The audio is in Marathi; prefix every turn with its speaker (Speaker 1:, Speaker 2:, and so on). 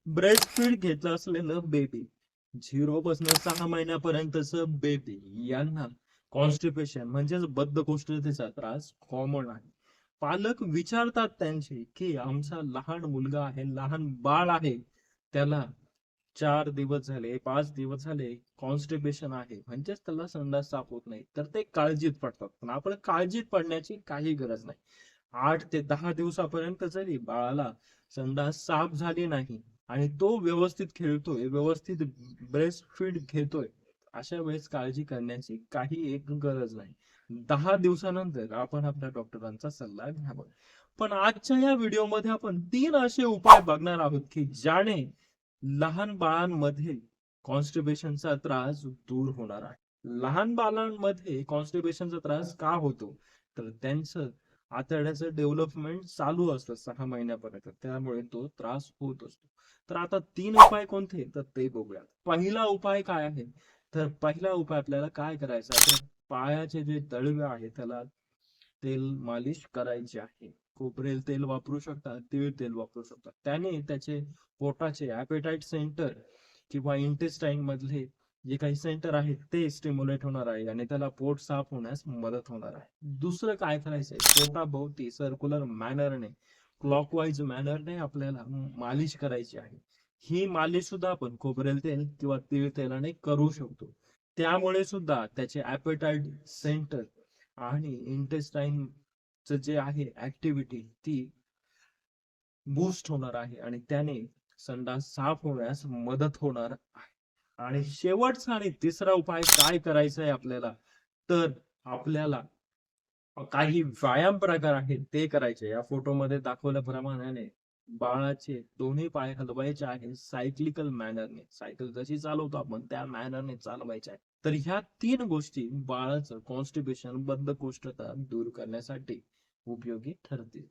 Speaker 1: ब्रेस्ट फीड घेतलं असलेलं बेबी, 0 पासून 6 महिन्यापर्यंतचं बेबी यांना कॉन्स्टिपेशन म्हणजेच बद्धकोष्ठतेचा त्रास कॉमन आहे. पालक विचारतात त्यांचे की आमचा लहान मुलगा आहे, लहान बाळ आहे, त्याला 4 दिवस झाले, 5 दिवस झाले कॉन्स्टिपेशन आहे, म्हणजेच त्याला संडास साफ होत नाही. तर ते काळजीत पडतात, पण आपण काळजीत पडण्याची काही गरज नाही. 8 ते 10 दिवसापर्यंत जरी बाळाला संडास साफ झाली नाही आणि तो व्यवस्थित खेळतोय, व्यवस्थित ब्रेस्ट फीड घेतोय, अशा वेळेस काळजी करण्याची काही एक गरज नाही. 10 दिवसानंतर आपण आपल्या डॉक्टरांचा सल्ला घ्यावा. पण आजच्या या व्हिडिओमध्ये आपण 3 असे उपाय बघणार आहोत की ज्याने लहान बाळांमध्ये कॉन्स्टिपेशनचा त्रास दूर होणार आहे. लहान बाळांमध्ये कॉन्स्टिपेशनचा त्रास का होतो? तर त्यांचं आतड्याचं डेव्हलपमेंट चालू असतं 6 महिन्यापर्यंत, त्यामुळे तो त्रास होत असतो. तर आता 3 उपाय कोणते, तर ते बघूयात. पहिला उपाय काय आहे? तर पहिला उपाय आपल्याला काय करायचा आहे, तर पायाचे जे तळवे आहे त्याला तेल मालिश करायची आहे. खोबरेल तेल वापरू शकता, तीळ तेल वापरू शकता. त्याने त्याचे पोटाचे ॲपेटाइट सेंटर किंवा इंटेस्टाईन मधले जे काही सेंटर आहेत ते स्टिम्युलेट होणार आहे आणि त्याला पोट साफ होण्यास मदत होणार आहे. दुसरं काय करायचंय, पोटाभोवती सर्क्युलर मॅनरने, क्लॉकवाईज मॅनरने आपल्याला मालिश करायची आहे. ही मालिश सुद्धा आपण खोबरेल तेल किंवा तीळ तेलाने करू शकतो. त्यामुळे सुद्धा त्याचे ॲपेटाइट सेंटर आणि इंटेस्टाईनचं जे आहे ऍक्टिव्हिटी ती बूस्ट होणार आहे आणि त्याने संडास साफ होण्यास मदत होणार आहे. आणि शेवटचा आणि तिसरा उपाय काय करायचा आहे आपल्याला, तर आपल्याला काही व्यायाम प्रकार आहेत ते करायचे. या फोटोमध्ये दाखवल्याप्रमाणे बाळाचे दोन्ही पाय हलवायचे आहे सायक्लिकल मॅनरने. सायकल जशी चालवतो आपण त्या मॅनरने चालवायचे आहे. तर ह्या 3 गोष्टी बाळाचं कॉन्स्टिपेशन, बद्धकोष्ठता दूर करण्यासाठी उपयोगी ठरतील.